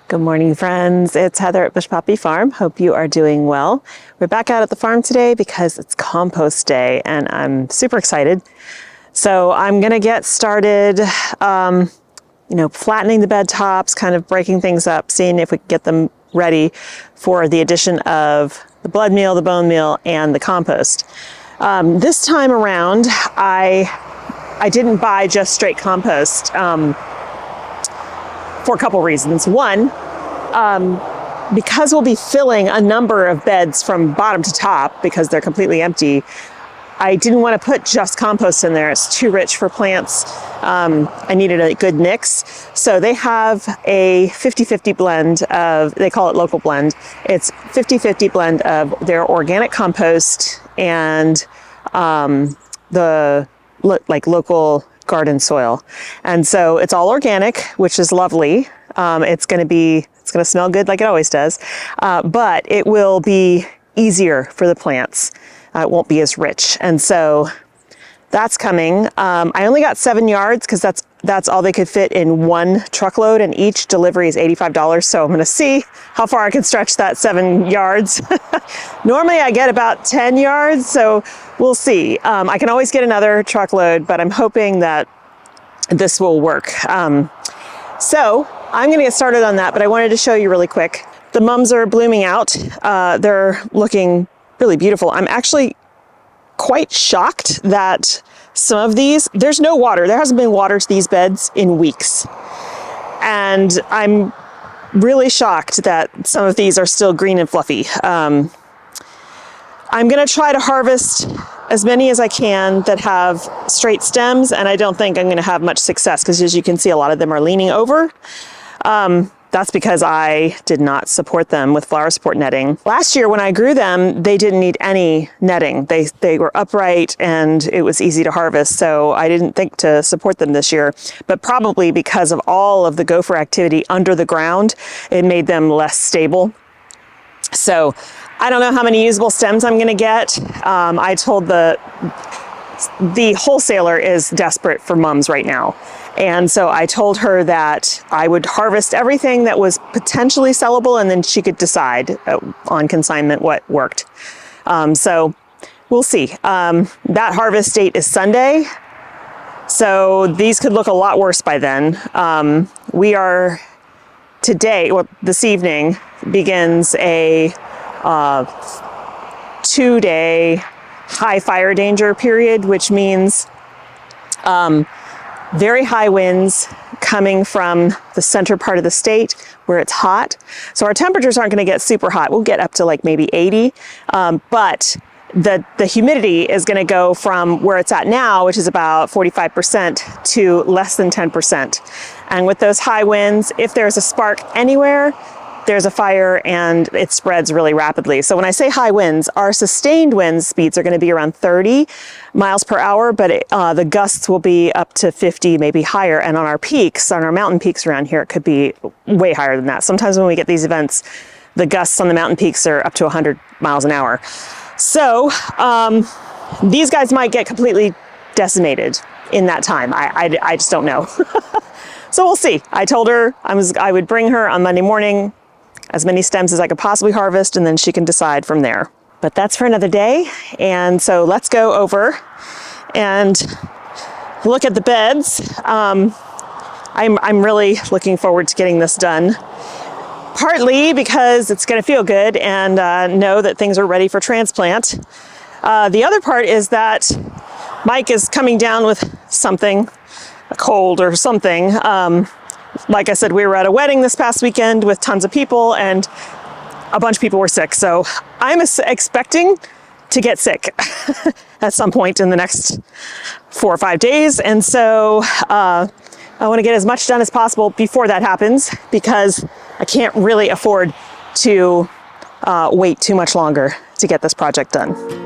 Good morning, friends. It's Heather at Bush Poppy Farm. Hope you are doing well. We're back out at the farm today because it's compost day and I'm super excited. So I'm gonna get started, flattening the bed tops, kind of breaking things up, seeing if we can get them ready for the addition of the blood meal, the bone meal, and the compost. This time around, I didn't buy just straight compost. For a couple reasons. One, because we'll be filling a number of beds from bottom to top because they're completely empty, I didn't want to put just compost in there. It's too rich for plants. I needed a good mix. So they have a 50-50 blend of, they call it local blend. It's 50-50 blend of their organic compost and the local garden soil. And so it's all organic, which is lovely. It's going to smell good like it always does, but it will be easier for the plants. It won't be as rich. And so that's coming. I only got 7 yards because that's all they could fit in one truckload, and each delivery is $85. So I'm going to see how far I can stretch that 7 yards. Normally I get about 10 yards, so we'll see. I can always get another truckload, but I'm hoping that this will work. So I'm going to get started on that, but I wanted to show you really quick. The mums are blooming out. They're looking really beautiful. I'm actually quite shocked that some of these, there's no water. There hasn't been water to these beds in weeks. And I'm really shocked that some of these are still green and fluffy. I'm going to try to harvest as many as I can that have straight stems, and I don't think I'm going to have much success because, as you can see, a lot of them are leaning over. That's because I did not support them with flower support netting. Last year when I grew them, they didn't need any netting. They were upright and it was easy to harvest, so I didn't think to support them this year. But probably because of all of the gopher activity under the ground, it made them less stable. So I don't know how many usable stems I'm going to get. I told the wholesaler is desperate for mums right now. And so I told her that I would harvest everything that was potentially sellable, and then she could decide on consignment what worked. So we'll see. That harvest date is Sunday. So these could look a lot worse by then. This evening begins a 2-day high fire danger period, which means very high winds coming from the center part of the state where it's hot. So our temperatures aren't going to get super hot. We'll get up to like maybe 80, but the humidity is going to go from where it's at now, which is about 45%, to less than 10%. And with those high winds, if there's a spark anywhere, there's a fire and it spreads really rapidly. So when I say high winds, our sustained wind speeds are going to be around 30 miles per hour, but the gusts will be up to 50, maybe higher. And on our peaks, on our mountain peaks around here, it could be way higher than that. Sometimes when we get these events, the gusts on the mountain peaks are up to 100 miles an hour. So these guys might get completely decimated in that time. I just don't know. So we'll see. I told her I would bring her on Monday morning as many stems as I could possibly harvest, and then she can decide from there. But that's for another day. And so let's go over and look at the beds. I'm really looking forward to getting this done. Partly because it's going to feel good and know that things are ready for transplant. The other part is that Mike is coming down with something, a cold or something. Like I said, we were at a wedding this past weekend with tons of people, and a bunch of people were sick. So I'm expecting to get sick at some point in the next 4 or 5 days. And so I want to get as much done as possible before that happens, because I can't really afford to wait too much longer to get this project done.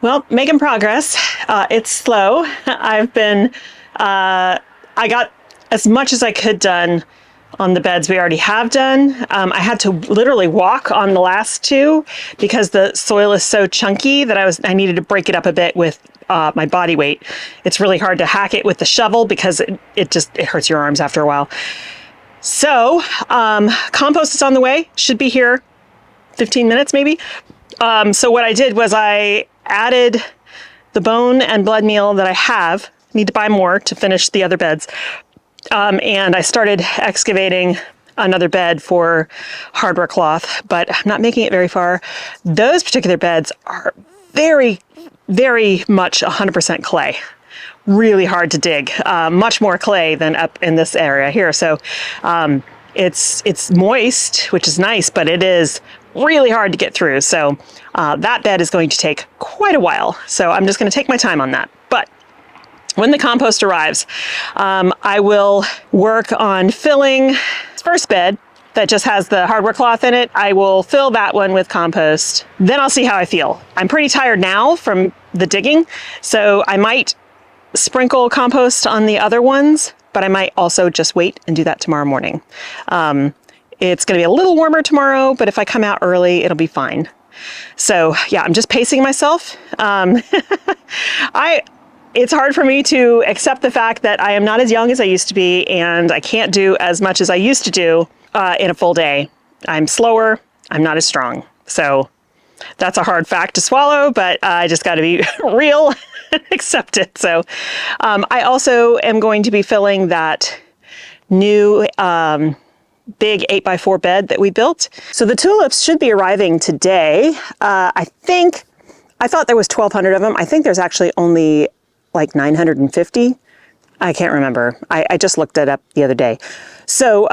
Well, making progress. It's slow. I've been, I got as much as I could done on the beds we already have done. I had to literally walk on the last two because the soil is so chunky that I needed to break it up a bit with my body weight. It's really hard to hack it with the shovel because it hurts your arms after a while. So compost is on the way, should be here 15 minutes maybe. So what I did was I added the bone and blood meal that I have. Need to buy more to finish the other beds. And I started excavating another bed for hardware cloth, but I'm not making it very far. Those particular beds are very, very much 100% clay. Really hard to dig. Much more clay than up in this area here. So it's moist, which is nice, but it is really hard to get through. So that bed is going to take quite a while. So I'm just going to take my time on that. But when the compost arrives, I will work on filling this first bed that just has the hardware cloth in it. I will fill that one with compost. Then I'll see how I feel. I'm pretty tired now from the digging, so I might sprinkle compost on the other ones, but I might also just wait and do that tomorrow morning. It's going to be a little warmer tomorrow, but if I come out early, it'll be fine. So yeah, I'm just pacing myself. It's hard for me to accept the fact that I am not as young as I used to be, and I can't do as much as I used to do in a full day. I'm slower, I'm not as strong. So that's a hard fact to swallow, but I just got to be real and accept it. So I also am going to be filling that new big 8x4 bed that we built. So the tulips should be arriving today. I thought there was 1,200 of them. I think there's actually only like 950. I can't remember. I just looked it up the other day. So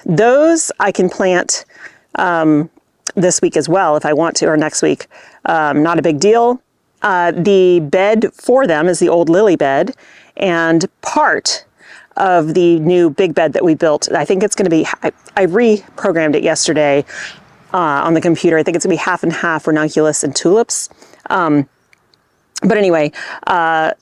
those I can plant this week as well if I want to, or next week. Not a big deal. The bed for them is the old lily bed, and part of the new big bed that we built, I think it's going to be, I reprogrammed it yesterday on the computer. I think it's going to be half and half ranunculus and tulips. But anyway, I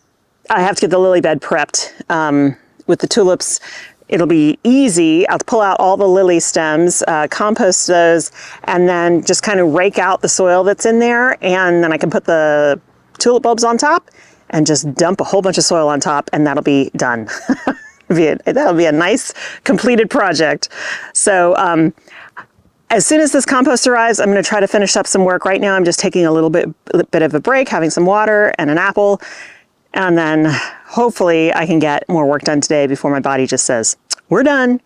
have to get the lily bed prepped. With the tulips, it'll be easy. I'll pull out all the lily stems, compost those, and then just kind of rake out the soil that's in there. And then I can put the tulip bulbs on top and just dump a whole bunch of soil on top, and that'll be done. That'll be a nice completed project. So as soon as this compost arrives, I'm going to try to finish up some work. Right now, I'm just taking a little bit of a break, having some water and an apple. And then hopefully I can get more work done today before my body just says, we're done.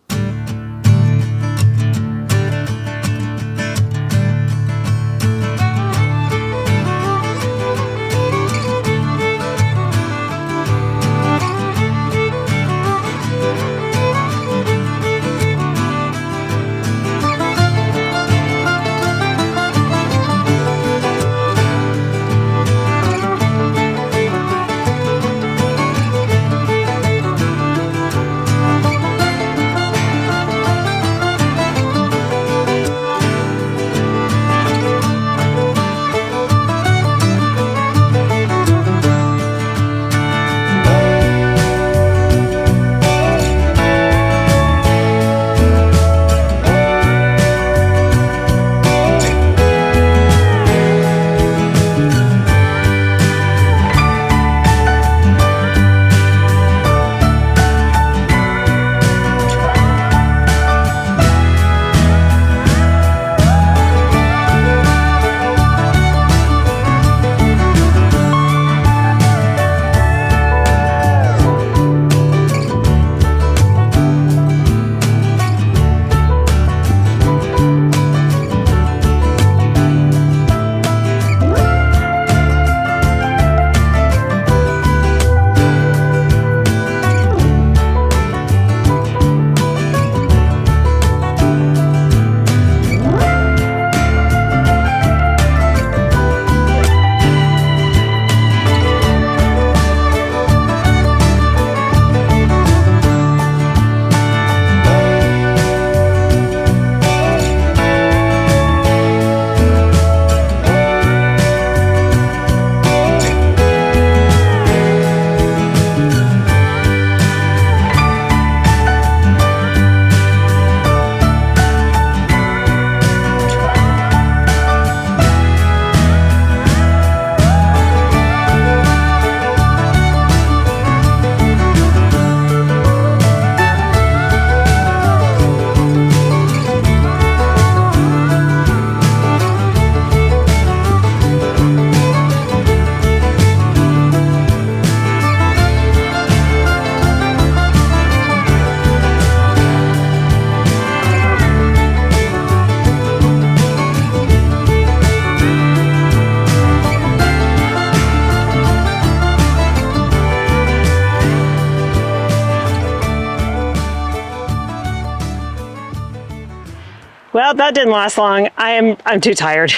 Well, that didn't last long. I'm too tired.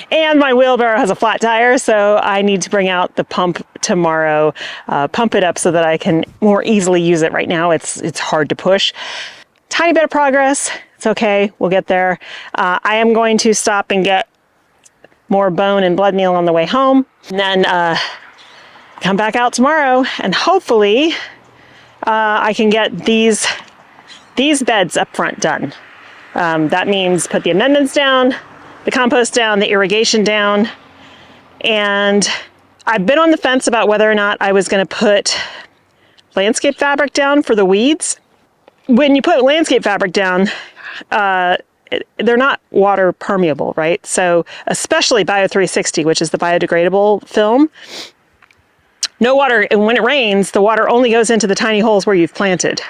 And my wheelbarrow has a flat tire, so I need to bring out the pump tomorrow, pump it up so that I can more easily use it. Right now it's hard to push. Tiny bit of progress. It's okay. We'll get there. I am going to stop and get more bone and blood meal on the way home. And then come back out tomorrow, and hopefully I can get these beds up front done. That means put the amendments down, the compost down, the irrigation down. And I've been on the fence about whether or not I was going to put landscape fabric down for the weeds. When you put landscape fabric down, they're not water permeable, right? So especially Bio 360, which is the biodegradable film, no water, and when it rains, the water only goes into the tiny holes where you've planted.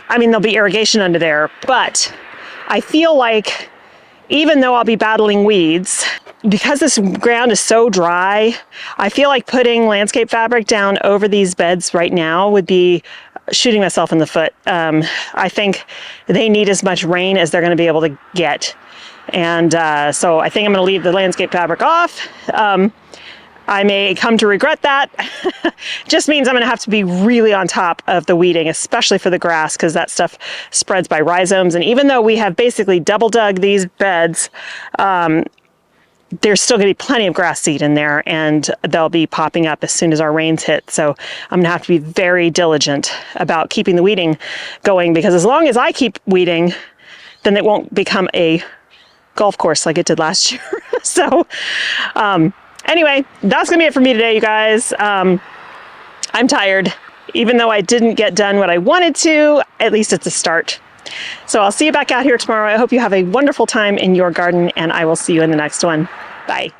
I mean, there'll be irrigation under there, but I feel like even though I'll be battling weeds, because this ground is so dry, I feel like putting landscape fabric down over these beds right now would be shooting myself in the foot. I think they need as much rain as they're going to be able to get. And so I think I'm going to leave the landscape fabric off. I may come to regret that. Just means I'm going to have to be really on top of the weeding, especially for the grass, because that stuff spreads by rhizomes. And even though we have basically double dug these beds, there's still going to be plenty of grass seed in there, and they'll be popping up as soon as our rains hit. So I'm going to have to be very diligent about keeping the weeding going, because as long as I keep weeding, then it won't become a golf course like it did last year. So anyway, that's going to be it for me today, you guys. I'm tired. Even though I didn't get done what I wanted to, at least it's a start. So I'll see you back out here tomorrow. I hope you have a wonderful time in your garden, and I will see you in the next one. Bye.